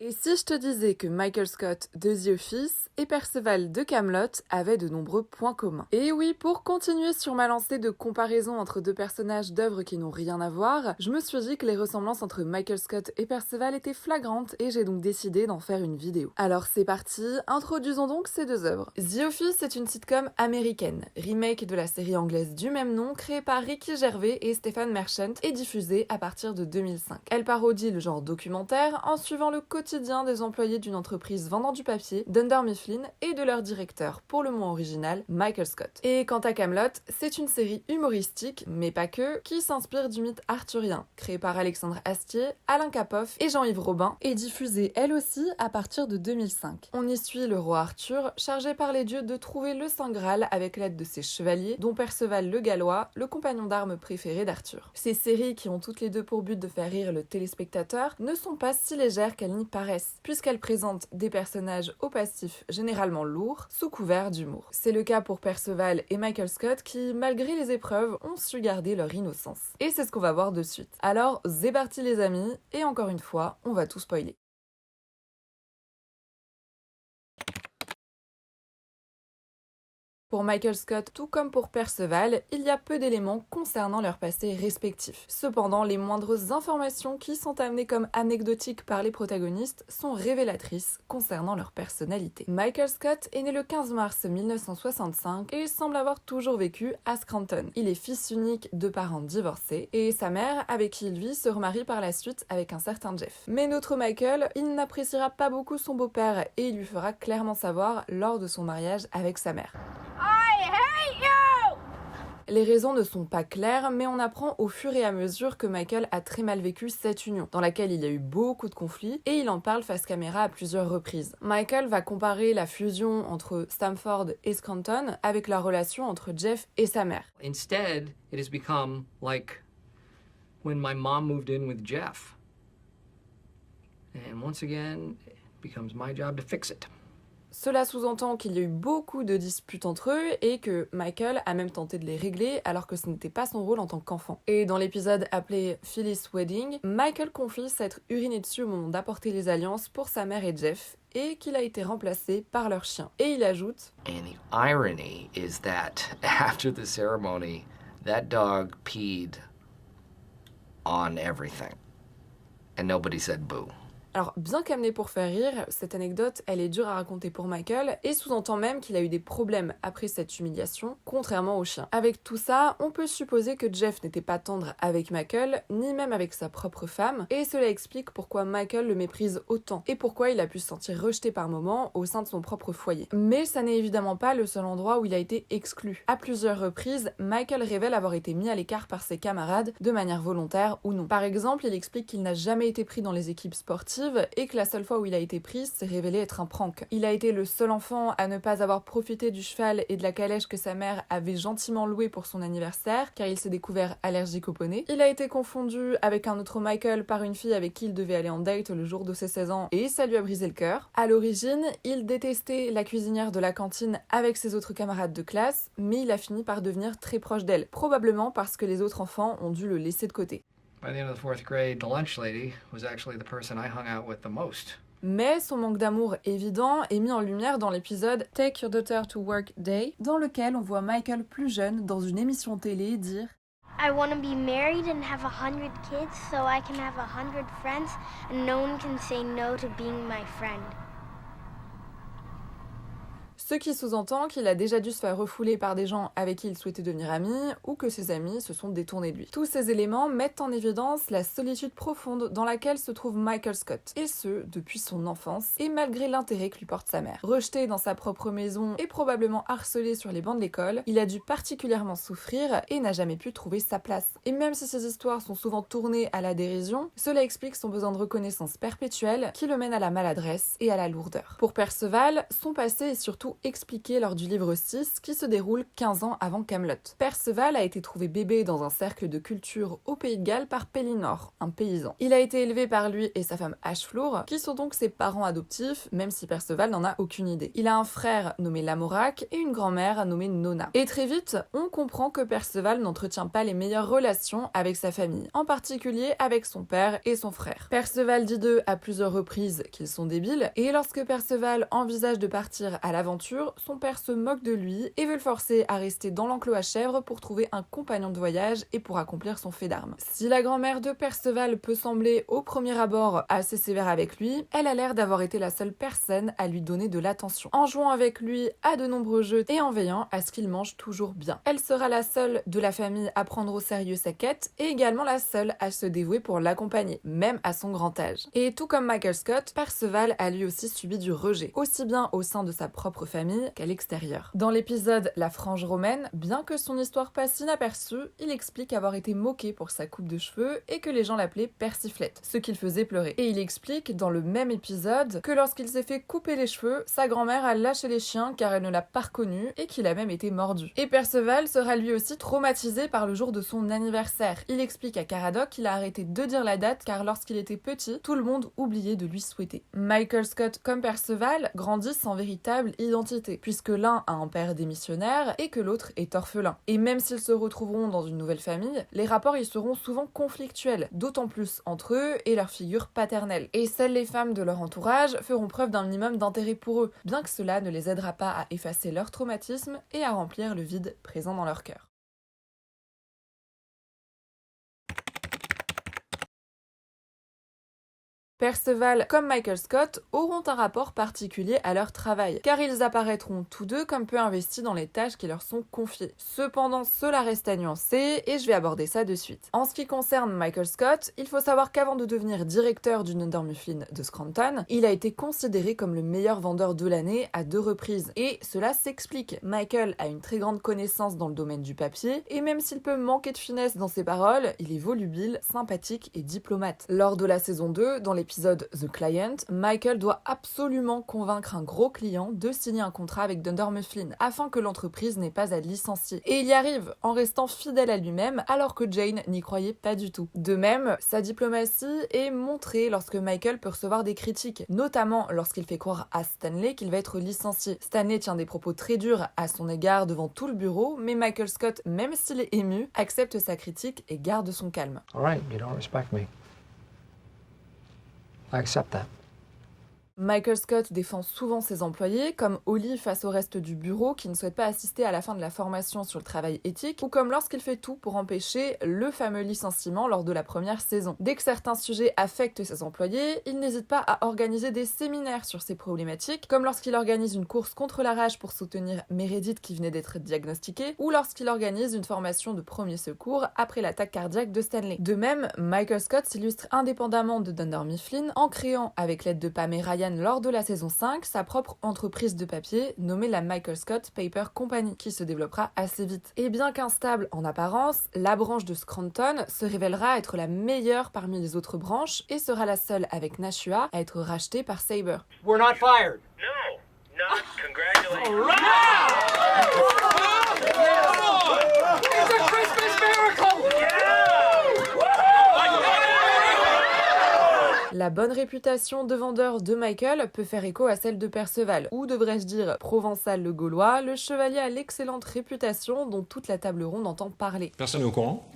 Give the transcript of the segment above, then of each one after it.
Et si je te disais que Michael Scott de The Office et Perceval de Kaamelott avaient de nombreux points communs? Et oui, pour continuer sur ma lancée de comparaison entre deux personnages d'œuvres qui n'ont rien à voir, je me suis dit que les ressemblances entre Michael Scott et Perceval étaient flagrantes et j'ai donc décidé d'en faire une vidéo. Alors c'est parti, introduisons donc ces deux œuvres. The Office est une sitcom américaine, remake de la série anglaise du même nom créée par Ricky Gervais et Stephen Merchant et diffusée à partir de 2005. Elle parodie le genre documentaire en suivant le quotidien des employés d'une entreprise vendant du papier, Dunder Mifflin, et de leur directeur, pour le moins original, Michael Scott. Et quant à Kaamelott, c'est une série humoristique, mais pas que, qui s'inspire du mythe arthurien, créé par Alexandre Astier, Alain Capoff et Jean-Yves Robin, et diffusée elle aussi à partir de 2005. On y suit le roi Arthur, chargé par les dieux de trouver le Saint Graal avec l'aide de ses chevaliers, dont Perceval le Gallois, le compagnon d'armes préféré d'Arthur. Ces séries, qui ont toutes les deux pour but de faire rire le téléspectateur, ne sont pas si légères qu'elles n'y paraissent, puisqu'elles présentent des personnages au passif généralement lourds, sous couvert d'humour. C'est le cas pour Perceval et Michael Scott qui, malgré les épreuves, ont su garder leur innocence. Et c'est ce qu'on va voir de suite. Alors, c'est parti les amis, et encore une fois, on va tout spoiler. Pour Michael Scott, tout comme pour Perceval, il y a peu d'éléments concernant leur passé respectif. Cependant, les moindres informations qui sont amenées comme anecdotiques par les protagonistes sont révélatrices concernant leur personnalité. Michael Scott est né le 15 mars 1965 et il semble avoir toujours vécu à Scranton. Il est fils unique de parents divorcés et sa mère, avec qui il vit, se remarie par la suite avec un certain Jeff. Mais notre Michael, il n'appréciera pas beaucoup son beau-père et il lui fera clairement savoir lors de son mariage avec sa mère. Les raisons ne sont pas claires, mais on apprend au fur et à mesure que Michael a très mal vécu cette union, dans laquelle il y a eu beaucoup de conflits, et il en parle face caméra à plusieurs reprises. Michael va comparer la fusion entre Stamford et Scranton avec la relation entre Jeff et sa mère. Instead, it has become like when my mom moved in with Jeff. And once again, it becomes my job to fix it. Cela sous-entend qu'il y a eu beaucoup de disputes entre eux et que Michael a même tenté de les régler alors que ce n'était pas son rôle en tant qu'enfant. Et dans l'épisode appelé Phyllis Wedding, Michael confie s'être uriné dessus au moment d'apporter les alliances pour sa mère et Jeff et qu'il a été remplacé par leur chien. Et il ajoute And the irony is that after the ceremony, that dog peed on everything. And nobody said boo. Alors, bien qu'amenée pour faire rire, cette anecdote, elle est dure à raconter pour Michael et sous-entend même qu'il a eu des problèmes après cette humiliation, contrairement au chien. Avec tout ça, on peut supposer que Jeff n'était pas tendre avec Michael, ni même avec sa propre femme, et cela explique pourquoi Michael le méprise autant et pourquoi il a pu se sentir rejeté par moments au sein de son propre foyer. Mais ça n'est évidemment pas le seul endroit où il a été exclu. À plusieurs reprises, Michael révèle avoir été mis à l'écart par ses camarades, de manière volontaire ou non. Par exemple, il explique qu'il n'a jamais été pris dans les équipes sportives et que la seule fois où il a été pris s'est révélé être un prank. Il a été le seul enfant à ne pas avoir profité du cheval et de la calèche que sa mère avait gentiment loué pour son anniversaire, car il s'est découvert allergique au poney. Il a été confondu avec un autre Michael par une fille avec qui il devait aller en date le jour de ses 16 ans et ça lui a brisé le cœur. À l'origine, il détestait la cuisinière de la cantine avec ses autres camarades de classe, mais il a fini par devenir très proche d'elle, probablement parce que les autres enfants ont dû le laisser de côté. By the end of the fourth grade, the lunch lady was actually the person I hung out with the most. Mais son manque d'amour évident est mis en lumière dans l'épisode Take Your Daughter to Work Day, dans lequel on voit Michael plus jeune dans une émission télé dire I want to be married and have 100 kids so I can have 100 friends and no one can say no to being my friend. Ce qui sous-entend qu'il a déjà dû se faire refouler par des gens avec qui il souhaitait devenir ami ou que ses amis se sont détournés de lui. Tous ces éléments mettent en évidence la solitude profonde dans laquelle se trouve Michael Scott, et ce, depuis son enfance, et malgré l'intérêt que lui porte sa mère. Rejeté dans sa propre maison et probablement harcelé sur les bancs de l'école, il a dû particulièrement souffrir et n'a jamais pu trouver sa place. Et même si ces histoires sont souvent tournées à la dérision, cela explique son besoin de reconnaissance perpétuelle qui le mène à la maladresse et à la lourdeur. Pour Perceval, son passé est surtout expliqué lors du livre 6 qui se déroule 15 ans avant Camelot. Perceval a été trouvé bébé dans un cercle de culture au Pays de Galles par Pellinore, un paysan. Il a été élevé par lui et sa femme Ashflour, qui sont donc ses parents adoptifs, même si Perceval n'en a aucune idée. Il a un frère nommé Lamorak et une grand-mère nommée Nona. Et très vite, on comprend que Perceval n'entretient pas les meilleures relations avec sa famille, en particulier avec son père et son frère. Perceval dit d'eux à plusieurs reprises qu'ils sont débiles, et lorsque Perceval envisage de partir à l'aventure, son père se moque de lui et veut le forcer à rester dans l'enclos à chèvres pour trouver un compagnon de voyage et pour accomplir son fait d'armes. Si la grand-mère de Perceval peut sembler au premier abord assez sévère avec lui, elle a l'air d'avoir été la seule personne à lui donner de l'attention, en jouant avec lui à de nombreux jeux et en veillant à ce qu'il mange toujours bien. Elle sera la seule de la famille à prendre au sérieux sa quête et également la seule à se dévouer pour l'accompagner, même à son grand âge. Et tout comme Michael Scott, Perceval a lui aussi subi du rejet, aussi bien au sein de sa propre famille qu'à l'extérieur. Dans l'épisode La Frange romaine, bien que son histoire passe inaperçue, il explique avoir été moqué pour sa coupe de cheveux et que les gens l'appelaient Persiflette, ce qui le faisait pleurer. Et il explique dans le même épisode que lorsqu'il s'est fait couper les cheveux, sa grand-mère a lâché les chiens car elle ne l'a pas reconnu et qu'il a même été mordu. Et Perceval sera lui aussi traumatisé par le jour de son anniversaire. Il explique à Caradoc qu'il a arrêté de dire la date car lorsqu'il était petit, tout le monde oubliait de lui souhaiter. Michael Scott comme Perceval grandissent sans véritable identité, puisque l'un a un père démissionnaire et que l'autre est orphelin. Et même s'ils se retrouveront dans une nouvelle famille, les rapports y seront souvent conflictuels, d'autant plus entre eux et leur figure paternelle. Et seules les femmes de leur entourage feront preuve d'un minimum d'intérêt pour eux, bien que cela ne les aidera pas à effacer leur traumatisme et à remplir le vide présent dans leur cœur. Perceval comme Michael Scott auront un rapport particulier à leur travail, car ils apparaîtront tous deux comme peu investis dans les tâches qui leur sont confiées. Cependant, cela reste à nuancer et je vais aborder ça de suite. En ce qui concerne Michael Scott, il faut savoir qu'avant de devenir directeur du Dunder Mifflin de Scranton, il a été considéré comme le meilleur vendeur de l'année à 2 reprises. Et cela s'explique. Michael a une très grande connaissance dans le domaine du papier, et même s'il peut manquer de finesse dans ses paroles, il est volubile, sympathique et diplomate. Lors de la saison 2, dans l'épisode The Client, Michael doit absolument convaincre un gros client de signer un contrat avec Dunder Mifflin afin que l'entreprise n'ait pas à le licencier. Et il y arrive en restant fidèle à lui-même alors que Jane n'y croyait pas du tout. De même, sa diplomatie est montrée lorsque Michael peut recevoir des critiques, notamment lorsqu'il fait croire à Stanley qu'il va être licencié. Stanley tient des propos très durs à son égard devant tout le bureau, mais Michael Scott, même s'il est ému, accepte sa critique et garde son calme. All right, you don't respect me. I accept that. Michael Scott défend souvent ses employés, comme Holly face au reste du bureau qui ne souhaite pas assister à la fin de la formation sur le travail éthique, ou comme lorsqu'il fait tout pour empêcher le fameux licenciement lors de la première saison. Dès que certains sujets affectent ses employés, il n'hésite pas à organiser des séminaires sur ces problématiques, comme lorsqu'il organise une course contre la rage pour soutenir Meredith qui venait d'être diagnostiquée, ou lorsqu'il organise une formation de premier secours après l'attaque cardiaque de Stanley. De même, Michael Scott s'illustre indépendamment de Dunder Mifflin en créant, avec l'aide de Pam et Ryan lors de la saison 5, sa propre entreprise de papier nommée la Michael Scott Paper Company, qui se développera assez vite. Et bien qu'instable en apparence, la branche de Scranton se révélera être la meilleure parmi les autres branches et sera la seule avec Nashua à être rachetée par Sabre. We're not fired. No, not congratulations. It's a Christmas miracle! La bonne réputation de vendeur de Michael peut faire écho à celle de Perceval, ou devrais-je dire Provençal le Gaulois, le chevalier a l'excellente réputation dont toute la table ronde entend parler. Personne n'est au courant?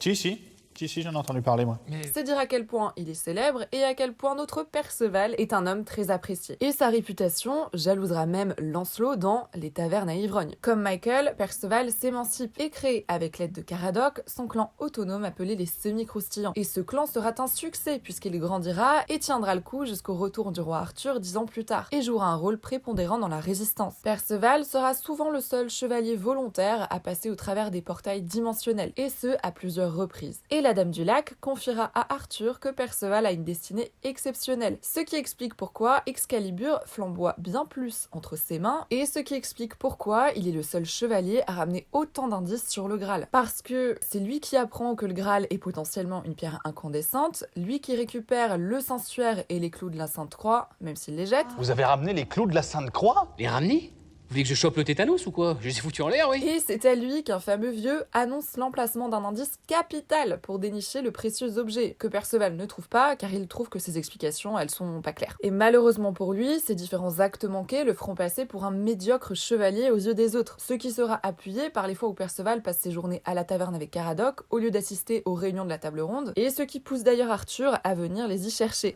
Si, j'en ai entendu parler, moi. C'est dire à quel point il est célèbre et à quel point notre Perceval est un homme très apprécié. Et sa réputation jalousera même Lancelot dans Les Tavernes à Ivrognes. Comme Michael, Perceval s'émancipe et crée, avec l'aide de Caradoc, son clan autonome appelé les Semi-Croustillants. Et ce clan sera un succès puisqu'il grandira et tiendra le coup jusqu'au retour du roi Arthur 10 ans plus tard et jouera un rôle prépondérant dans la résistance. Perceval sera souvent le seul chevalier volontaire à passer au travers des portails dimensionnels, et ce à plusieurs reprises. Et la Dame du Lac confiera à Arthur que Perceval a une destinée exceptionnelle, ce qui explique pourquoi Excalibur flamboie bien plus entre ses mains, et ce qui explique pourquoi il est le seul chevalier à ramener autant d'indices sur le Graal. Parce que c'est lui qui apprend que le Graal est potentiellement une pierre incandescente, lui qui récupère le Saint-Suaire et les clous de la Sainte Croix, même s'il les jette. Vous avez ramené les clous de la Sainte Croix? Les ramener? voulez que je chope le tétanos ou quoi? Je les ai foutus en l'air, oui. Et c'est à lui qu'un fameux vieux annonce l'emplacement d'un indice capital pour dénicher le précieux objet, que Perceval ne trouve pas car il trouve que ses explications, elles sont pas claires. Et malheureusement pour lui, ces différents actes manqués le feront passer pour un médiocre chevalier aux yeux des autres, ce qui sera appuyé par les fois où Perceval passe ses journées à la taverne avec Caradoc au lieu d'assister aux réunions de la table ronde, et ce qui pousse d'ailleurs Arthur à venir les y chercher.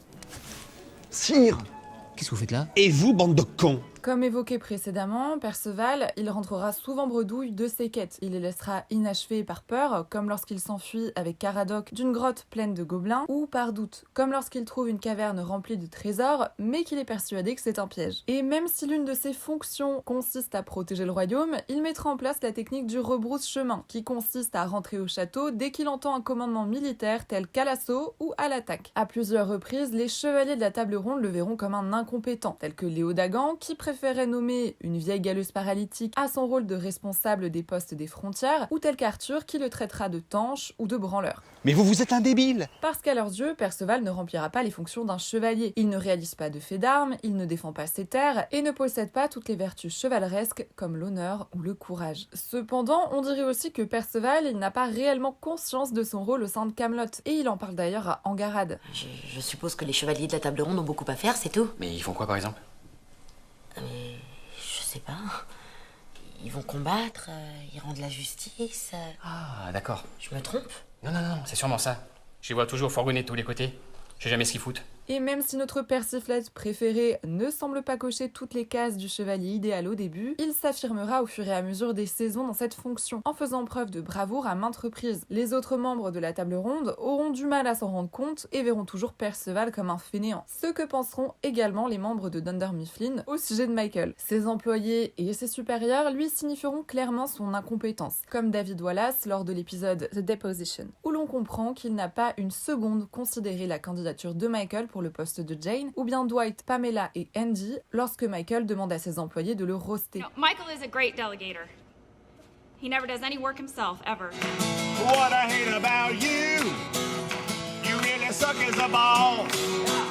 Sire! Qu'est-ce que vous faites là? Et vous, bande de cons? Comme évoqué précédemment, Perceval, il rentrera souvent bredouille de ses quêtes. Il les laissera inachevées par peur, comme lorsqu'il s'enfuit avec Caradoc d'une grotte pleine de gobelins, ou par doute, comme lorsqu'il trouve une caverne remplie de trésors, mais qu'il est persuadé que c'est un piège. Et même si l'une de ses fonctions consiste à protéger le royaume, il mettra en place la technique du rebrousse-chemin, qui consiste à rentrer au château dès qu'il entend un commandement militaire tel qu'à l'assaut ou à l'attaque. À plusieurs reprises, les chevaliers de la table ronde le verront comme un incompétent, tel que Léo Dagan, qui préférait nommer une vieille galeuse paralytique à son rôle de responsable des postes des frontières, ou tel qu'Arthur qui le traitera de tanche ou de branleur. Mais vous êtes un débile! Parce qu'à leurs yeux, Perceval ne remplira pas les fonctions d'un chevalier. Il ne réalise pas de faits d'armes, il ne défend pas ses terres, et ne possède pas toutes les vertus chevaleresques comme l'honneur ou le courage. Cependant, on dirait aussi que Perceval, il n'a pas réellement conscience de son rôle au sein de Camelot, et il en parle d'ailleurs à Angarade. Je suppose que les chevaliers de la table ronde ont beaucoup à faire, c'est tout. Mais ils font quoi par exemple? Mais je sais pas. Ils vont combattre, ils rendent la justice. Ah, d'accord. Je me trompe? Non, c'est sûrement ça. Je les vois toujours fourgonner de tous les côtés. Je sais jamais ce qu'ils foutent. Et même si notre persiflette préféré ne semble pas cocher toutes les cases du chevalier idéal au début, il s'affirmera au fur et à mesure des saisons dans cette fonction, en faisant preuve de bravoure à maintes reprises. Les autres membres de la table ronde auront du mal à s'en rendre compte et verront toujours Perceval comme un fainéant. Ce que penseront également les membres de Dunder Mifflin au sujet de Michael. Ses employés et ses supérieurs lui signifieront clairement son incompétence, comme David Wallace lors de l'épisode The Deposition, où l'on comprend qu'il n'a pas une seconde considéré la candidature de Michael pour le poste de Jane, ou bien Dwight, Pamela et Andy lorsque Michael demande à ses employés de le roaster. No, Michael is a great delegator. He never does any work himself, ever. What I hate about you, you really suck as a ball.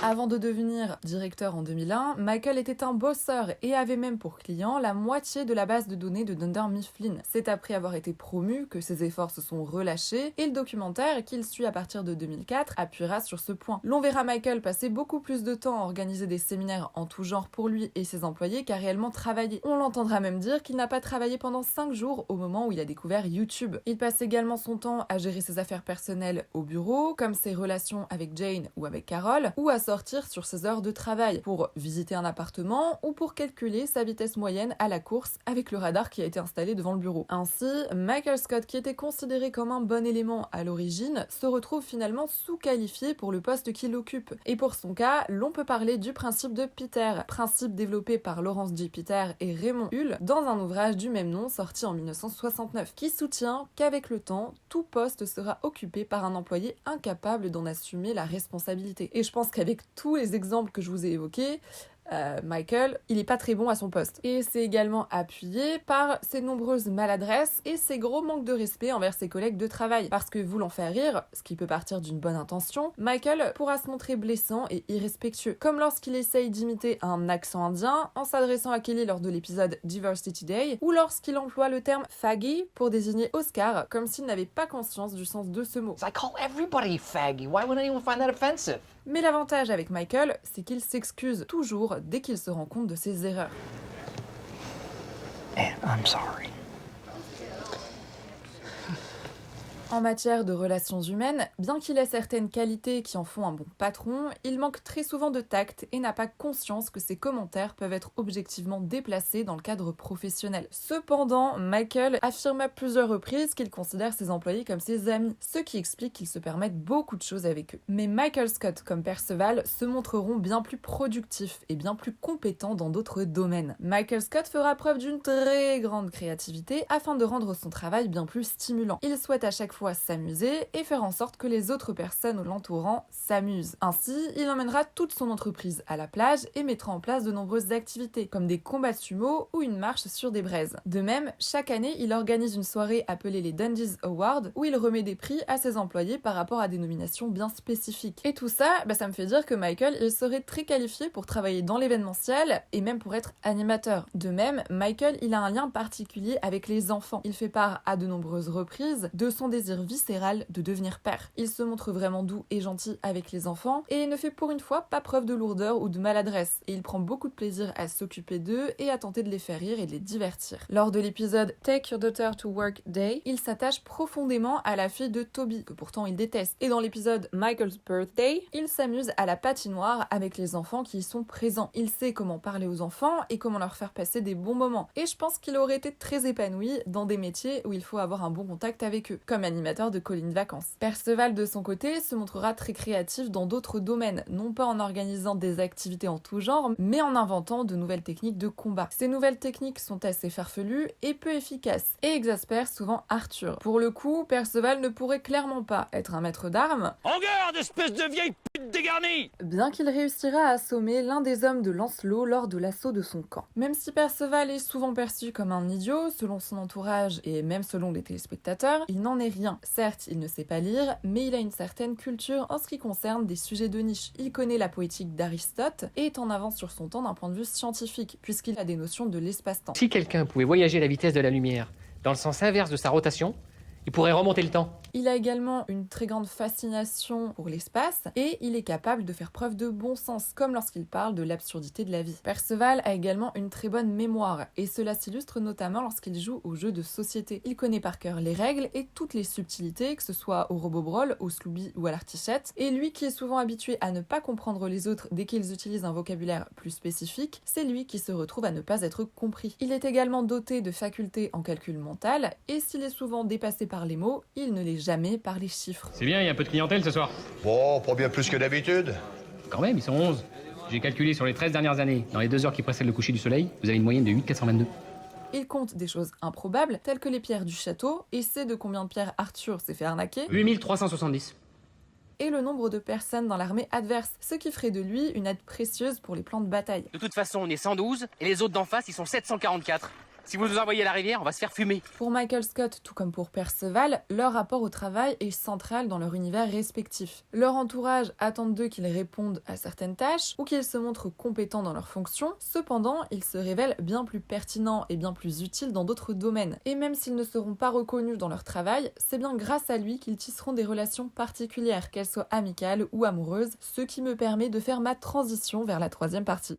Avant de devenir directeur en 2001, Michael était un bosseur et avait même pour client la moitié de la base de données de Dunder Mifflin. C'est après avoir été promu que ses efforts se sont relâchés et le documentaire qu'il suit à partir de 2004 appuiera sur ce point. L'on verra Michael passer beaucoup plus de temps à organiser des séminaires en tout genre pour lui et ses employés qu'à réellement travailler. On l'entendra même dire qu'il n'a pas travaillé pendant 5 jours au moment où il a découvert YouTube. Il passe également son temps à gérer ses affaires personnelles au bureau, comme ses relations avec Jane ou avec Carol, ou à sortir sur ses heures de travail pour visiter un appartement ou pour calculer sa vitesse moyenne à la course avec le radar qui a été installé devant le bureau. Ainsi, Michael Scott, qui était considéré comme un bon élément à l'origine, se retrouve finalement sous-qualifié pour le poste qu'il occupe. Et pour son cas, l'on peut parler du principe de Peter, principe développé par Lawrence J. Peter et Raymond Hull dans un ouvrage du même nom sorti en 1969, qui soutient qu'avec le temps, tout poste sera occupé par un employé incapable d'en assumer la responsabilité. Et je pense qu'avec tous les exemples que je vous ai évoqués, Michael, il est pas très bon à son poste. Et c'est également appuyé par ses nombreuses maladresses et ses gros manques de respect envers ses collègues de travail. Parce que voulant faire rire, ce qui peut partir d'une bonne intention, Michael pourra se montrer blessant et irrespectueux. Comme lorsqu'il essaye d'imiter un accent indien en s'adressant à Kelly lors de l'épisode Diversity Day, ou lorsqu'il emploie le terme faggy pour désigner Oscar, comme s'il n'avait pas conscience du sens de ce mot. I call everybody faggy. Why would anyone find that offensive? Mais l'avantage avec Michael, c'est qu'il s'excuse toujours dès qu'il se rend compte de ses erreurs. And I'm sorry. En matière de relations humaines, bien qu'il ait certaines qualités qui en font un bon patron, il manque très souvent de tact et n'a pas conscience que ses commentaires peuvent être objectivement déplacés dans le cadre professionnel. Cependant, Michael affirme à plusieurs reprises qu'il considère ses employés comme ses amis, ce qui explique qu'il se permette beaucoup de choses avec eux. Mais Michael Scott comme Perceval se montreront bien plus productifs et bien plus compétents dans d'autres domaines. Michael Scott fera preuve d'une très grande créativité afin de rendre son travail bien plus stimulant. Il souhaite à chaque fois fois s'amuser et faire en sorte que les autres personnes l'entourant s'amusent. Ainsi, il emmènera toute son entreprise à la plage et mettra en place de nombreuses activités, comme des combats de sumo ou une marche sur des braises. De même, chaque année, il organise une soirée appelée les Dundies Awards, où il remet des prix à ses employés par rapport à des nominations bien spécifiques. Et tout ça, ça me fait dire que Michael, il serait très qualifié pour travailler dans l'événementiel et même pour être animateur. De même, Michael, il a un lien particulier avec les enfants. Il fait part à de nombreuses reprises de son désir viscéral de devenir père. Il se montre vraiment doux et gentil avec les enfants et il ne fait pour une fois pas preuve de lourdeur ou de maladresse. Et il prend beaucoup de plaisir à s'occuper d'eux et à tenter de les faire rire et de les divertir. Lors de l'épisode Take Your Daughter to Work Day, il s'attache profondément à la fille de Toby, que pourtant il déteste. Et dans l'épisode Michael's Birthday, il s'amuse à la patinoire avec les enfants qui y sont présents. Il sait comment parler aux enfants et comment leur faire passer des bons moments. Et je pense qu'il aurait été très épanoui dans des métiers où il faut avoir un bon contact avec eux, comme animateur de colonies de vacances. Perceval, de son côté, se montrera très créatif dans d'autres domaines, non pas en organisant des activités en tout genre, mais en inventant de nouvelles techniques de combat. Ces nouvelles techniques sont assez farfelues et peu efficaces, et exaspèrent souvent Arthur. Pour le coup, Perceval ne pourrait clairement pas être un maître d'armes. En garde, espèce de vieille pute dégarnie! Bien qu'il réussira à assommer l'un des hommes de Lancelot lors de l'assaut de son camp. Même si Perceval est souvent perçu comme un idiot, selon son entourage et même selon les téléspectateurs, il n'en est rien. Certes, il ne sait pas lire, mais il a une certaine culture en ce qui concerne des sujets de niche. Il connaît la poétique d'Aristote et est en avance sur son temps d'un point de vue scientifique, puisqu'il a des notions de l'espace-temps. Si quelqu'un pouvait voyager à la vitesse de la lumière, dans le sens inverse de sa rotation, il pourrait remonter le temps. Il a également une très grande fascination pour l'espace et il est capable de faire preuve de bon sens, comme lorsqu'il parle de l'absurdité de la vie. Perceval a également une très bonne mémoire et cela s'illustre notamment lorsqu'il joue aux jeux de société. Il connaît par cœur les règles et toutes les subtilités, que ce soit au Robobrawl, au Slooby ou à l'Artichette. Et lui qui est souvent habitué à ne pas comprendre les autres dès qu'ils utilisent un vocabulaire plus spécifique, c'est lui qui se retrouve à ne pas être compris. Il est également doté de facultés en calcul mental et s'il est souvent dépassé par les mots, il ne l'est jamais par les chiffres. C'est bien, il y a un peu de clientèle ce soir. Bon, pas bien plus que d'habitude. Quand même, ils sont 11. J'ai calculé sur les 13 dernières années, dans les 2 heures qui précèdent le coucher du soleil, vous avez une moyenne de 8,422. Il compte des choses improbables, telles que les pierres du château, et sait de combien de pierres Arthur s'est fait arnaquer. 8370. Et le nombre de personnes dans l'armée adverse, ce qui ferait de lui une aide précieuse pour les plans de bataille. De toute façon, on est 112, et les autres d'en face, ils sont 744. Si vous nous envoyez à la rivière, on va se faire fumer. Pour Michael Scott, tout comme pour Perceval, leur rapport au travail est central dans leur univers respectif. Leur entourage attend d'eux qu'ils répondent à certaines tâches ou qu'ils se montrent compétents dans leurs fonctions. Cependant, ils se révèlent bien plus pertinents et bien plus utiles dans d'autres domaines. Et même s'ils ne seront pas reconnus dans leur travail, c'est bien grâce à lui qu'ils tisseront des relations particulières, qu'elles soient amicales ou amoureuses, ce qui me permet de faire ma transition vers la troisième partie.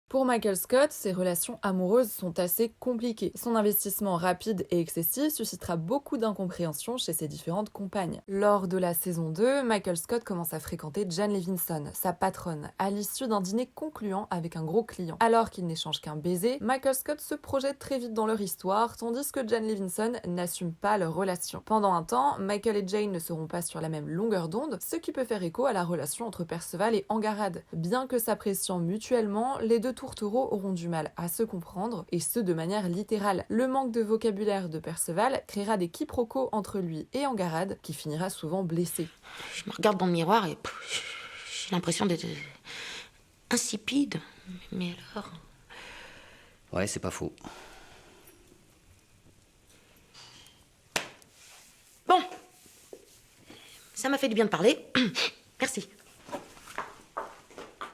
Pour Michael Scott, ses relations amoureuses sont assez compliquées. Son investissement rapide et excessif suscitera beaucoup d'incompréhension chez ses différentes compagnes. Lors de la saison 2, Michael Scott commence à fréquenter Jan Levinson, sa patronne, à l'issue d'un dîner concluant avec un gros client. Alors qu'ils n'échangent qu'un baiser, Michael Scott se projette très vite dans leur histoire, tandis que Jan Levinson n'assume pas leur relation. Pendant un temps, Michael et Jane ne seront pas sur la même longueur d'onde, ce qui peut faire écho à la relation entre Perceval et Angarad. Bien que s'appréciant mutuellement, les deux tourtereaux auront du mal à se comprendre, et ce de manière littérale. Le manque de vocabulaire de Perceval créera des quiproquos entre lui et Angarad, qui finira souvent blessé. Je me regarde dans le miroir et j'ai l'impression d'être insipide. Mais alors... Ouais, c'est pas faux. Bon, ça m'a fait du bien de parler. Merci.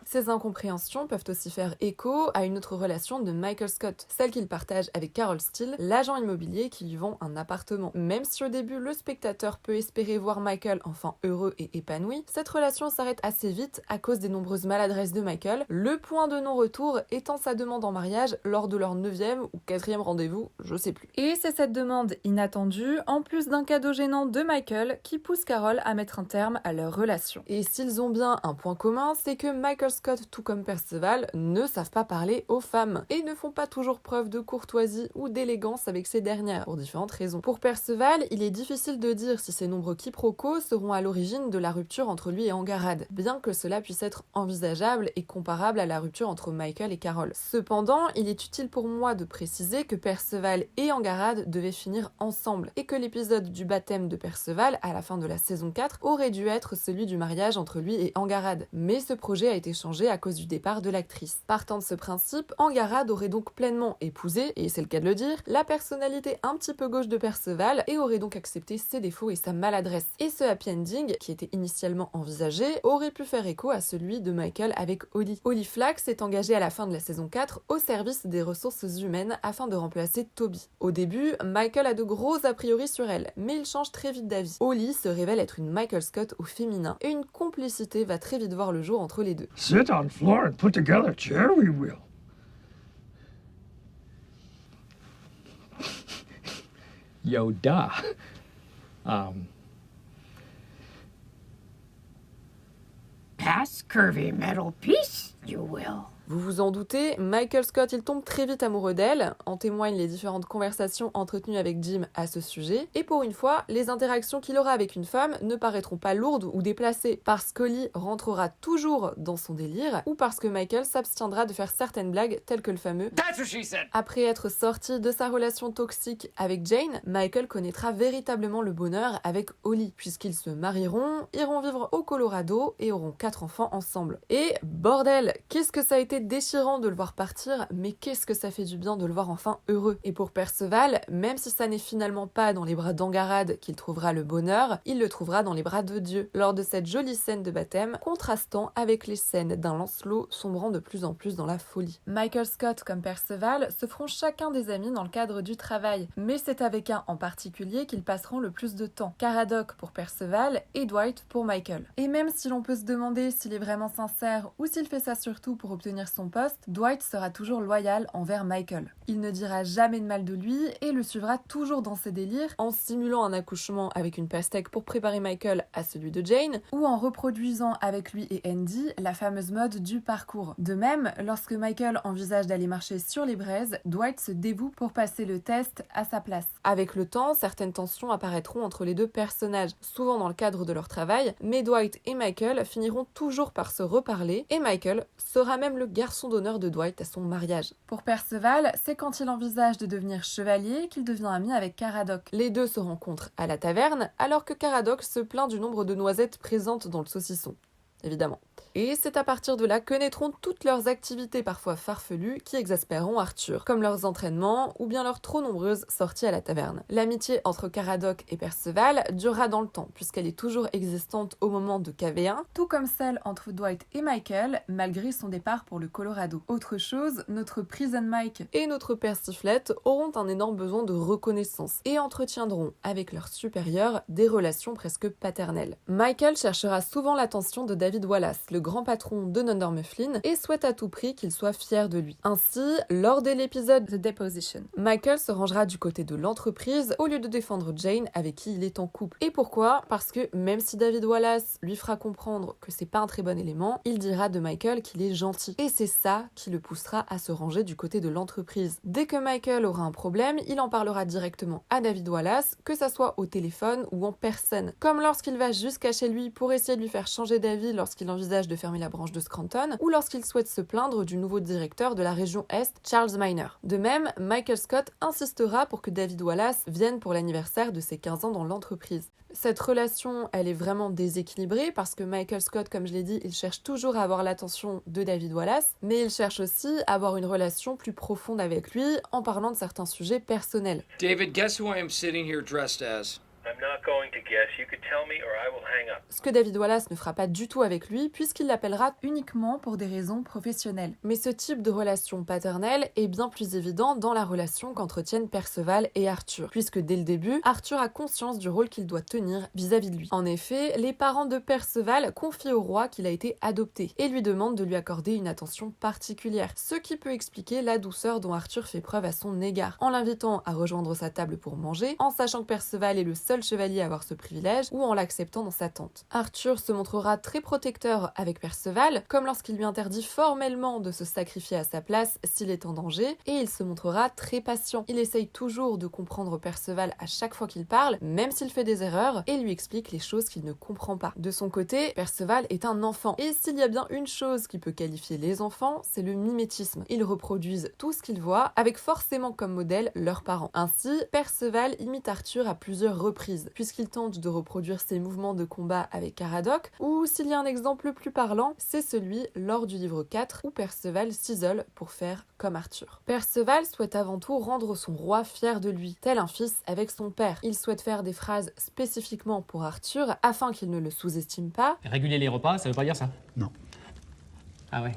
Ces incompréhensions peuvent aussi faire écho à une autre relation de Michael Scott, celle qu'il partage avec Carol Steele, l'agent immobilier qui lui vend un appartement. Même si au début le spectateur peut espérer voir Michael enfin heureux et épanoui, cette relation s'arrête assez vite à cause des nombreuses maladresses de Michael, le point de non-retour étant sa demande en mariage lors de leur 9e ou 4e rendez-vous, je sais plus. Et c'est cette demande inattendue, en plus d'un cadeau gênant de Michael, qui pousse Carol à mettre un terme à leur relation. Et s'ils ont bien un point commun, c'est que Michael Scott Scott, tout comme Perceval, ne savent pas parler aux femmes et ne font pas toujours preuve de courtoisie ou d'élégance avec ces dernières, pour différentes raisons. Pour Perceval, il est difficile de dire si ces nombreux quiproquos seront à l'origine de la rupture entre lui et Angarad, bien que cela puisse être envisageable et comparable à la rupture entre Michael et Carol. Cependant, il est utile pour moi de préciser que Perceval et Angarad devaient finir ensemble, et que l'épisode du baptême de Perceval, à la fin de la saison 4, aurait dû être celui du mariage entre lui et Angarad. Mais ce projet a été changé à cause du départ de l'actrice. Partant de ce principe, Angarad aurait donc pleinement épousé, et c'est le cas de le dire, la personnalité un petit peu gauche de Perceval et aurait donc accepté ses défauts et sa maladresse. Et ce happy ending, qui était initialement envisagé, aurait pu faire écho à celui de Michael avec Holly. Holly Flax est engagée à la fin de la saison 4 au service des ressources humaines afin de remplacer Toby. Au début, Michael a de gros a priori sur elle, mais il change très vite d'avis. Holly se révèle être une Michael Scott au féminin, et une complicité va très vite voir le jour entre les deux. Sit on floor and put together a chair, we will. Yoda. Pass curvy metal piece, you will. Vous vous en doutez, Michael Scott il tombe très vite amoureux d'elle, en témoignent les différentes conversations entretenues avec Jim à ce sujet, et pour une fois, les interactions qu'il aura avec une femme ne paraîtront pas lourdes ou déplacées, parce qu'Holly rentrera toujours dans son délire, ou parce que Michael s'abstiendra de faire certaines blagues telles que le fameux « That's what she said !» Après être sorti de sa relation toxique avec Jane, Michael connaîtra véritablement le bonheur avec Holly, puisqu'ils se marieront, iront vivre au Colorado et auront 4 enfants ensemble. Et bordel, qu'est-ce que ça a été déchirant de le voir partir, mais qu'est-ce que ça fait du bien de le voir enfin heureux. Et pour Perceval, même si ça n'est finalement pas dans les bras d'Angarad qu'il trouvera le bonheur, il le trouvera dans les bras de Dieu, lors de cette jolie scène de baptême, contrastant avec les scènes d'un Lancelot sombrant de plus en plus dans la folie. Michael Scott comme Perceval se feront chacun des amis dans le cadre du travail, mais c'est avec un en particulier qu'ils passeront le plus de temps, Caradoc pour Perceval et Dwight pour Michael. Et même si l'on peut se demander s'il est vraiment sincère ou s'il fait ça surtout pour obtenir son poste, Dwight sera toujours loyal envers Michael. Il ne dira jamais de mal de lui et le suivra toujours dans ses délires, en simulant un accouchement avec une pastèque pour préparer Michael à celui de Jane, ou en reproduisant avec lui et Andy la fameuse mode du parcours. De même, lorsque Michael envisage d'aller marcher sur les braises, Dwight se dévoue pour passer le test à sa place. Avec le temps, certaines tensions apparaîtront entre les deux personnages, souvent dans le cadre de leur travail, mais Dwight et Michael finiront toujours par se reparler, et Michael sera même le garçon d'honneur de Dwight à son mariage. Pour Perceval, c'est quand il envisage de devenir chevalier qu'il devient ami avec Caradoc. Les deux se rencontrent à la taverne, alors que Caradoc se plaint du nombre de noisettes présentes dans le saucisson. Évidemment. Et c'est à partir de là que naîtront toutes leurs activités parfois farfelues qui exaspéreront Arthur, comme leurs entraînements ou bien leurs trop nombreuses sorties à la taverne. L'amitié entre Caradoc et Perceval durera dans le temps, puisqu'elle est toujours existante au moment de KV1, tout comme celle entre Dwight et Michael, malgré son départ pour le Colorado. Autre chose, notre Prison Mike et notre Persiflette auront un énorme besoin de reconnaissance et entretiendront avec leurs supérieurs des relations presque paternelles. Michael cherchera souvent l'attention de David Wallace, le grand patron de Dunder Mifflin, et souhaite à tout prix qu'il soit fier de lui. Ainsi, lors de l'épisode The Deposition, Michael se rangera du côté de l'entreprise au lieu de défendre Jane avec qui il est en couple. Et pourquoi ? Parce que même si David Wallace lui fera comprendre que c'est pas un très bon élément, il dira de Michael qu'il est gentil. Et c'est ça qui le poussera à se ranger du côté de l'entreprise. Dès que Michael aura un problème, il en parlera directement à David Wallace, que ça soit au téléphone ou en personne. Comme lorsqu'il va jusqu'à chez lui pour essayer de lui faire changer d'avis lorsqu'il envisage de fermer la branche de Scranton, ou lorsqu'il souhaite se plaindre du nouveau directeur de la région Est, Charles Miner. De même, Michael Scott insistera pour que David Wallace vienne pour l'anniversaire de ses 15 ans dans l'entreprise. Cette relation, elle est vraiment déséquilibrée parce que Michael Scott, comme je l'ai dit, il cherche toujours à avoir l'attention de David Wallace, mais il cherche aussi à avoir une relation plus profonde avec lui en parlant de certains sujets personnels. David, guess who I am sitting here dressed as? I'm not going to guess. You could tell me or I will hang up. Ce que David Wallace ne fera pas du tout avec lui puisqu'il l'appellera uniquement pour des raisons professionnelles. Mais ce type de relation paternelle est bien plus évident dans la relation qu'entretiennent Perceval et Arthur, puisque dès le début, Arthur a conscience du rôle qu'il doit tenir vis-à-vis de lui. En effet, les parents de Perceval confient au roi qu'il a été adopté et lui demandent de lui accorder une attention particulière, ce qui peut expliquer la douceur dont Arthur fait preuve à son égard, en l'invitant à rejoindre sa table pour manger, en sachant que Perceval est le seul seul chevalier à avoir ce privilège ou en l'acceptant dans sa tente. Arthur se montrera très protecteur avec Perceval, comme lorsqu'il lui interdit formellement de se sacrifier à sa place s'il est en danger, et il se montrera très patient. Il essaye toujours de comprendre Perceval à chaque fois qu'il parle, même s'il fait des erreurs, et lui explique les choses qu'il ne comprend pas. De son côté, Perceval est un enfant, et s'il y a bien une chose qui peut qualifier les enfants, c'est le mimétisme. Ils reproduisent tout ce qu'ils voient, avec forcément comme modèle leurs parents. Ainsi, Perceval imite Arthur à plusieurs reprises, puisqu'il tente de reproduire ses mouvements de combat avec Caradoc, ou s'il y a un exemple plus parlant, c'est celui lors du livre 4 où Perceval s'isole pour faire comme Arthur. Perceval souhaite avant tout rendre son roi fier de lui, tel un fils avec son père. Il souhaite faire des phrases spécifiquement pour Arthur afin qu'il ne le sous-estime pas. Réguler les repas, ça veut pas dire ça? Non. Ah ouais.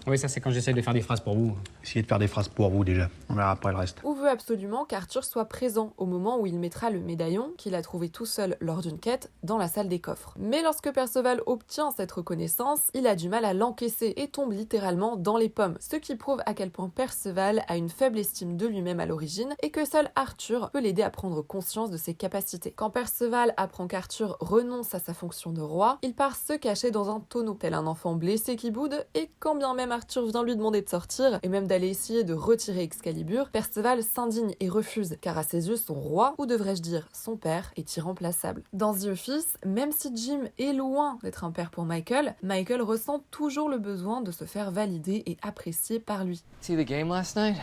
Oui, ça c'est quand j'essaie de faire des phrases pour vous. Essayez de faire des phrases pour vous déjà. On verra après le reste. Ou veut absolument qu'Arthur soit présent au moment où il mettra le médaillon qu'il a trouvé tout seul lors d'une quête dans la salle des coffres. Mais lorsque Perceval obtient cette reconnaissance, il a du mal à l'encaisser et tombe littéralement dans les pommes, ce qui prouve à quel point Perceval a une faible estime de lui-même à l'origine et que seul Arthur peut l'aider à prendre conscience de ses capacités. Quand Perceval apprend qu'Arthur renonce à sa fonction de roi, il part se cacher dans un tonneau, tel un enfant blessé qui boude, et quand bien même Arthur vient lui demander de sortir et même d'aller essayer de retirer Excalibur, Perceval s'indigne et refuse, car à ses yeux son roi, ou devrais-je dire son père, est irremplaçable. Dans The Office, même si Jim est loin d'être un père pour Michael, Michael ressent toujours le besoin de se faire valider et apprécier par lui. See the game last night?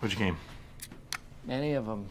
Which game? Any of them.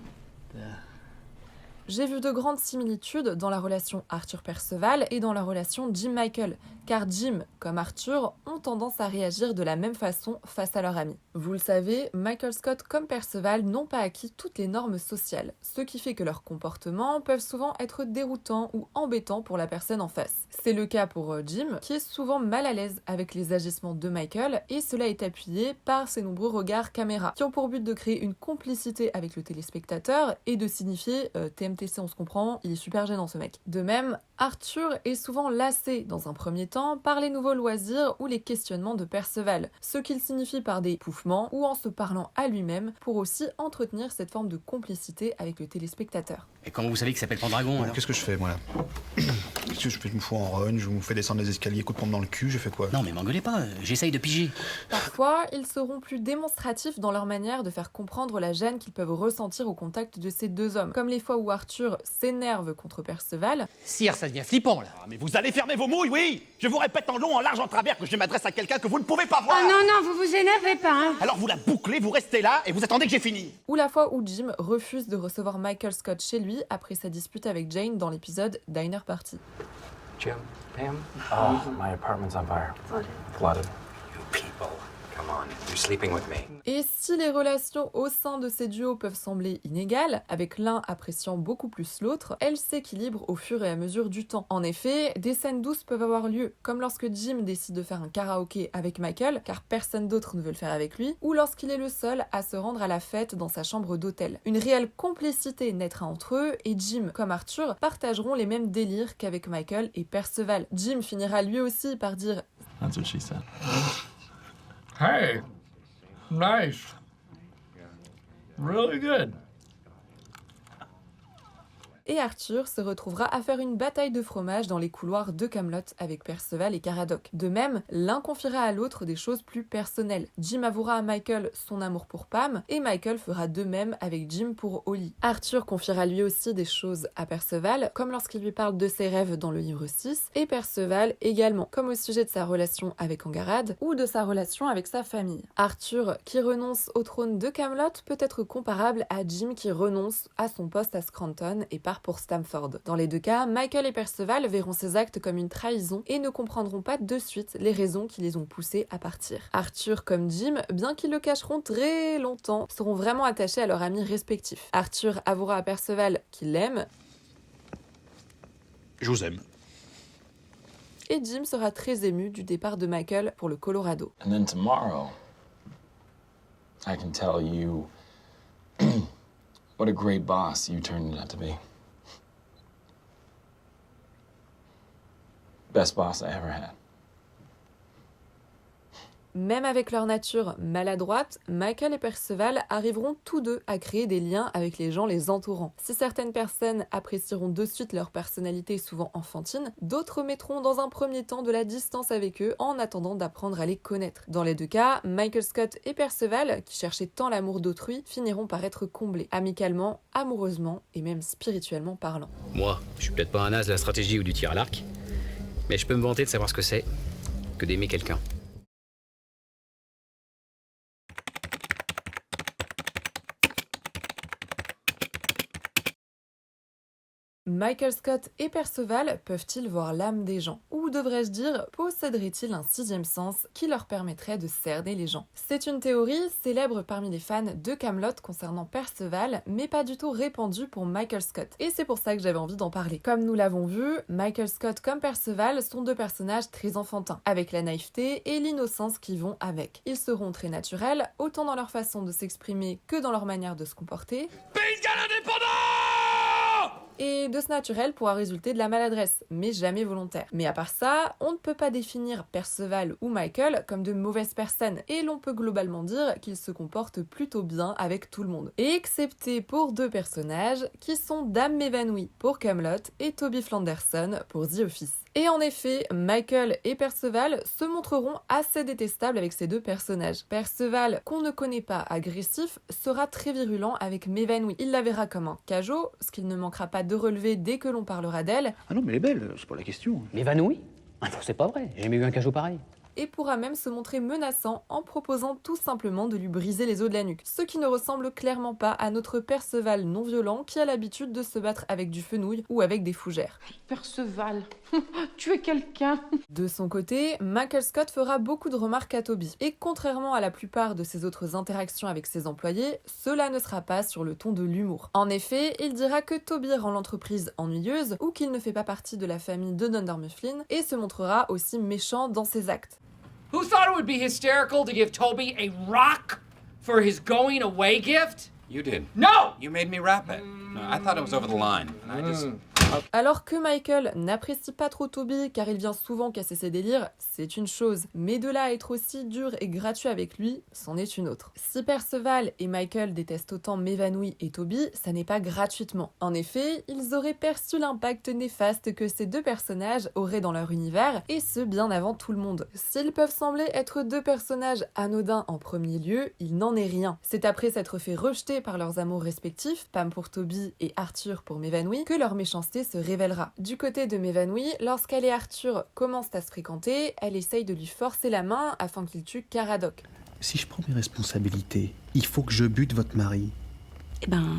J'ai vu de grandes similitudes dans la relation Arthur-Perceval et dans la relation Jim-Michael, car Jim, comme Arthur, ont tendance à réagir de la même façon face à leur ami. Vous le savez, Michael Scott comme Perceval n'ont pas acquis toutes les normes sociales, ce qui fait que leurs comportements peuvent souvent être déroutants ou embêtants pour la personne en face. C'est le cas pour Jim, qui est souvent mal à l'aise avec les agissements de Michael, et cela est appuyé par ses nombreux regards caméra, qui ont pour but de créer une complicité avec le téléspectateur et de signifier TMTC on se comprend, il est super gênant ce mec. De même, Arthur est souvent lassé dans un premier temps par les nouveaux loisirs ou les questionnements de Perceval, ce qu'il signifie par des poufements ou en se parlant à lui-même pour aussi entretenir cette forme de complicité avec le téléspectateur. Et comment vous savez qu'il s'appelle Pendragon alors? Qu'est-ce que je fais moi là? Qu'est-ce que je fais? Je me fous en run, je vous fais descendre les escaliers, coup de pompe dans le cul, j'ai fait quoi? Non mais m'engueulez pas, j'essaye de piger. Parfois, ils seront plus démonstratifs dans leur manière de faire comprendre la gêne qu'ils peuvent ressentir au contact de ces deux hommes, comme les fois où Arthur s'énerve contre Perceval. Sire, ça devient flippant là. Ah, mais vous allez fermer vos mouilles, oui! Je vous répète en long, en large, en travers que je m'adresse à quelqu'un que vous ne pouvez pas voir! Oh non, non, vous vous énervez pas, hein. Alors vous la bouclez, vous restez là et vous attendez que j'ai fini! Ou la fois où Jim refuse de recevoir Michael Scott chez lui après sa dispute avec Jane dans l'épisode Diner Party. Jim, Pam? Oh, my apartment's on fire. Flooded. You people. Come on, you're sleeping with me. Et si les relations au sein de ces duos peuvent sembler inégales, avec l'un appréciant beaucoup plus l'autre, elles s'équilibrent au fur et à mesure du temps. En effet, des scènes douces peuvent avoir lieu, comme lorsque Jim décide de faire un karaoké avec Michael, car personne d'autre ne veut le faire avec lui, ou lorsqu'il est le seul à se rendre à la fête dans sa chambre d'hôtel. Une réelle complicité naîtra entre eux, et Jim, comme Arthur, partageront les mêmes délires qu'avec Michael et Perceval. Jim finira lui aussi par dire « That's what she said. Hey, nice. Really good. » et Arthur se retrouvera à faire une bataille de fromage dans les couloirs de Camelot avec Perceval et Caradoc. De même, l'un confiera à l'autre des choses plus personnelles. Jim avouera à Michael son amour pour Pam, et Michael fera de même avec Jim pour Holly. Arthur confiera lui aussi des choses à Perceval, comme lorsqu'il lui parle de ses rêves dans le livre 6, et Perceval également, comme au sujet de sa relation avec Angarad, ou de sa relation avec sa famille. Arthur, qui renonce au trône de Camelot, peut être comparable à Jim qui renonce à son poste à Scranton et part pour Stamford. Dans les deux cas, Michael et Perceval verront ces actes comme une trahison et ne comprendront pas de suite les raisons qui les ont poussés à partir. Arthur comme Jim, bien qu'ils le cacheront très longtemps, seront vraiment attachés à leurs amis respectifs. Arthur avouera à Perceval qu'il l'aime. Je vous aime. Et Jim sera très ému du départ de Michael pour le Colorado. And then tomorrow, I can tell you what a great boss you turned out to be. Best boss I ever had. Même avec leur nature maladroite, Michael et Perceval arriveront tous deux à créer des liens avec les gens les entourant. Si certaines personnes apprécieront de suite leur personnalité souvent enfantine, d'autres mettront dans un premier temps de la distance avec eux en attendant d'apprendre à les connaître. Dans les deux cas, Michael Scott et Perceval, qui cherchaient tant l'amour d'autrui, finiront par être comblés, amicalement, amoureusement et même spirituellement parlant. Moi, je suis peut-être pas un as de la stratégie ou du tir à l'arc, mais je peux me vanter de savoir ce que c'est que d'aimer quelqu'un. Michael Scott et Perceval peuvent-ils voir l'âme des gens? Ou devrais-je dire, posséderaient-ils un sixième sens qui leur permettrait de cerner les gens? C'est une théorie célèbre parmi les fans de Kaamelott concernant Perceval, mais pas du tout répandue pour Michael Scott. Et c'est pour ça que j'avais envie d'en parler. Comme nous l'avons vu, Michael Scott comme Perceval sont deux personnages très enfantins, avec la naïveté et l'innocence qui vont avec. Ils seront très naturels, autant dans leur façon de s'exprimer que dans leur manière de se comporter. Et de ce naturel pourra résulter de la maladresse, mais jamais volontaire. Mais à part ça, on ne peut pas définir Perceval ou Michael comme de mauvaises personnes, et l'on peut globalement dire qu'ils se comportent plutôt bien avec tout le monde. Excepté pour deux personnages, qui sont Dame M'évanouie pour Kaamelott et Toby Flanderson pour The Office. Et en effet, Michael et Perceval se montreront assez détestables avec ces deux personnages. Perceval, qu'on ne connaît pas agressif, sera très virulent avec M'évanouie. Il la verra comme un cajot, ce qu'il ne manquera pas de relever dès que l'on parlera d'elle. Ah non, mais elle est belle, c'est pas la question. M'évanouie? Ah non, c'est pas vrai, j'ai jamais eu un cajot pareil. Et pourra même se montrer menaçant en proposant tout simplement de lui briser les os de la nuque. Ce qui ne ressemble clairement pas à notre Perceval non violent qui a l'habitude de se battre avec du fenouil ou avec des fougères. Perceval, tu es quelqu'un. De son côté, Michael Scott fera beaucoup de remarques à Toby. Et contrairement à la plupart de ses autres interactions avec ses employés, cela ne sera pas sur le ton de l'humour. En effet, il dira que Toby rend l'entreprise ennuyeuse ou qu'il ne fait pas partie de la famille de Dunder Mifflin et se montrera aussi méchant dans ses actes. Who thought it would be hysterical to give Toby a rock for his going away gift? You did. No! You made me wrap it. No, I thought it was over the line. And I just... Alors que Michael n'apprécie pas trop Toby car il vient souvent casser ses délires, c'est une chose, mais de là à être aussi dur et gratuit avec lui, c'en est une autre. Si Perceval et Michael détestent autant M'évanouie et Toby, ça n'est pas gratuitement. En effet, ils auraient perçu l'impact néfaste que ces deux personnages auraient dans leur univers, et ce bien avant tout le monde. S'ils peuvent sembler être deux personnages anodins en premier lieu, il n'en est rien. C'est après s'être fait rejeter par leurs amours respectifs, Pam pour Toby et Arthur pour M'évanouie, que leur méchanceté se révélera. Du côté de M'évanouie, lorsqu'elle et Arthur commencent à se fréquenter, elle essaye de lui forcer la main afin qu'il tue Caradoc. Si je prends mes responsabilités, il faut que je bute votre mari. Eh ben...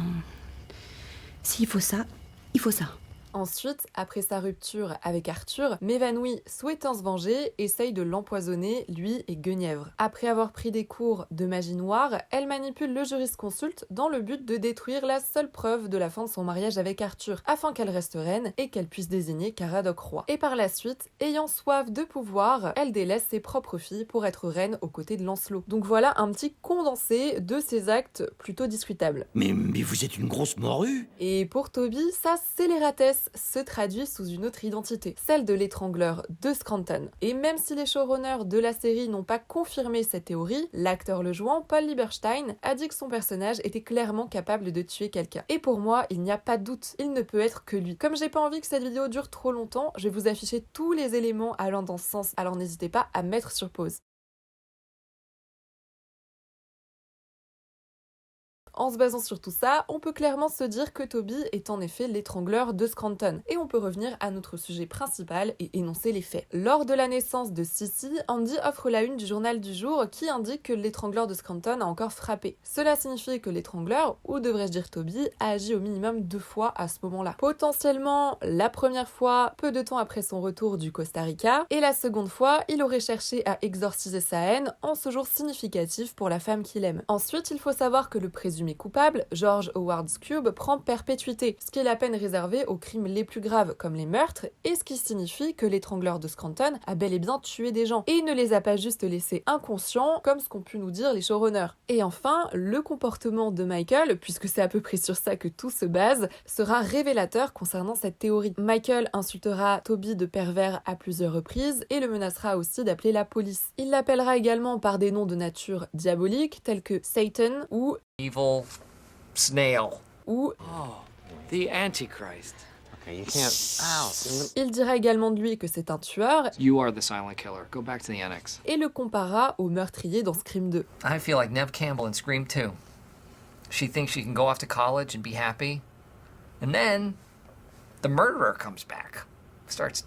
s'il faut ça, il faut ça. Ensuite, après sa rupture avec Arthur, M'évanouie, souhaitant se venger, essaye de l'empoisonner, lui et Guenièvre. Après avoir pris des cours de magie noire, elle manipule le jurisconsulte dans le but de détruire la seule preuve de la fin de son mariage avec Arthur, afin qu'elle reste reine et qu'elle puisse désigner Caradoc roi. Et par la suite, ayant soif de pouvoir, elle délaisse ses propres filles pour être reine aux côtés de Lancelot. Donc voilà un petit condensé de ses actes plutôt discutables. Mais vous êtes une grosse morue. Et pour Toby, sa scélératesse se traduit sous une autre identité, celle de l'étrangleur de Scranton. Et même si les showrunners de la série n'ont pas confirmé cette théorie, l'acteur le jouant, Paul Lieberstein, a dit que son personnage était clairement capable de tuer quelqu'un. Et pour moi, il n'y a pas de doute, il ne peut être que lui. Comme j'ai pas envie que cette vidéo dure trop longtemps, je vais vous afficher tous les éléments allant dans ce sens, alors n'hésitez pas à mettre sur pause. En se basant sur tout ça, on peut clairement se dire que Toby est en effet l'étrangleur de Scranton. Et on peut revenir à notre sujet principal et énoncer les faits. Lors de la naissance de Sissy, Andy offre la une du journal du jour qui indique que l'étrangleur de Scranton a encore frappé. Cela signifie que l'étrangleur, ou devrais-je dire Toby, a agi au minimum 2 fois à ce moment-là. Potentiellement la première fois, peu de temps après son retour du Costa Rica, et la seconde fois, il aurait cherché à exorciser sa haine en ce jour significatif pour la femme qu'il aime. Ensuite, il faut savoir que le présumé présumé coupable, George Howard Cube prend perpétuité, ce qui est la peine réservée aux crimes les plus graves comme les meurtres, et ce qui signifie que l'étrangleur de Scranton a bel et bien tué des gens, et ne les a pas juste laissés inconscients, comme ce qu'ont pu nous dire les showrunners. Et enfin, le comportement de Michael, puisque c'est à peu près sur ça que tout se base, sera révélateur concernant cette théorie. Michael insultera Toby de pervers à plusieurs reprises, et le menacera aussi d'appeler la police. Il l'appellera également par des noms de nature diabolique, tels que Satan ou Evil Snail. Ou The Antichrist. Okay, you can't. Ow. il dira également de lui que c'est un tueur You are the silent killer. Go back to the annex. et le comparera au meurtrier dans Scream 2. I feel like Neve Campbell in Scream 2. She thinks she can go off to college and be happy. And then the murderer comes back. Starts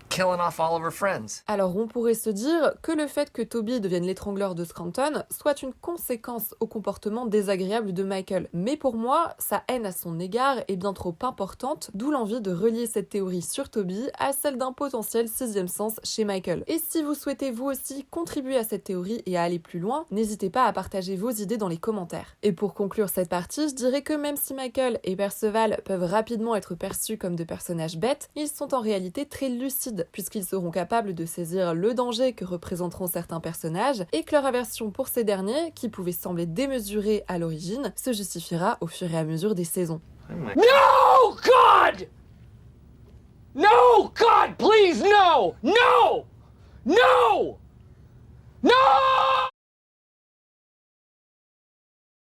killing off all of her friends. Alors on pourrait se dire que le fait que Toby devienne l'étrangleur de Scranton soit une conséquence au comportement désagréable de Michael. Mais pour moi, sa haine à son égard est bien trop importante, d'où l'envie de relier cette théorie sur Toby à celle d'un potentiel sixième sens chez Michael. Et si vous souhaitez vous aussi contribuer à cette théorie et à aller plus loin, n'hésitez pas à partager vos idées dans les commentaires. Et pour conclure cette partie, je dirais que même si Michael et Perceval peuvent rapidement être perçus comme de personnages bêtes, ils sont en réalité très lucides, puisqu'ils seront capables de saisir le danger que représenteront certains personnages et que leur aversion pour ces derniers, qui pouvait sembler démesurée à l'origine, se justifiera au fur et à mesure des saisons. No, God! No, God, please, no! No! No! No!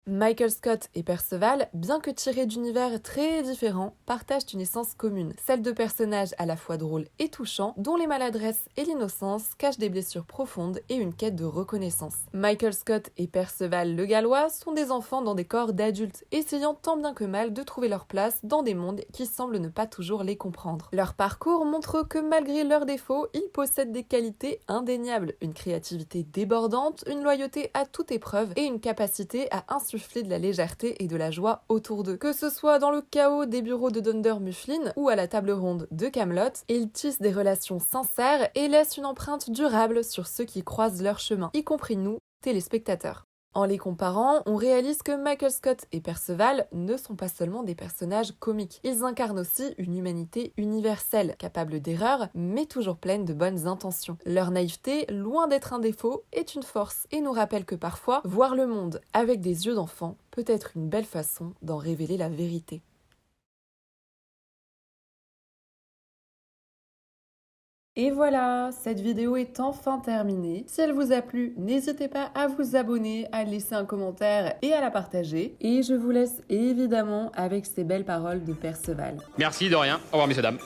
Michael Scott et Perceval, bien que tirés d'univers très différents, partagent une essence commune, celle de personnages à la fois drôles et touchants, dont les maladresses et l'innocence cachent des blessures profondes et une quête de reconnaissance. Michael Scott et Perceval le Gallois sont des enfants dans des corps d'adultes, essayant tant bien que mal de trouver leur place dans des mondes qui semblent ne pas toujours les comprendre. Leur parcours montre que malgré leurs défauts, ils possèdent des qualités indéniables, une créativité débordante, une loyauté à toute épreuve et une capacité à insuffler de la légèreté et de la joie autour d'eux. Que ce soit dans le chaos des bureaux de Dunder Mifflin ou à la table ronde de Camelot, ils tissent des relations sincères et laissent une empreinte durable sur ceux qui croisent leur chemin, y compris nous, téléspectateurs. En les comparant, on réalise que Michael Scott et Perceval ne sont pas seulement des personnages comiques. Ils incarnent aussi une humanité universelle, capable d'erreurs, mais toujours pleine de bonnes intentions. Leur naïveté, loin d'être un défaut, est une force et nous rappelle que parfois, voir le monde avec des yeux d'enfant peut être une belle façon d'en révéler la vérité. Et voilà, cette vidéo est enfin terminée. Si elle vous a plu, n'hésitez pas à vous abonner, à laisser un commentaire et à la partager. Et je vous laisse évidemment avec ces belles paroles de Perceval. Merci, de rien. Au revoir, messieurs, dames.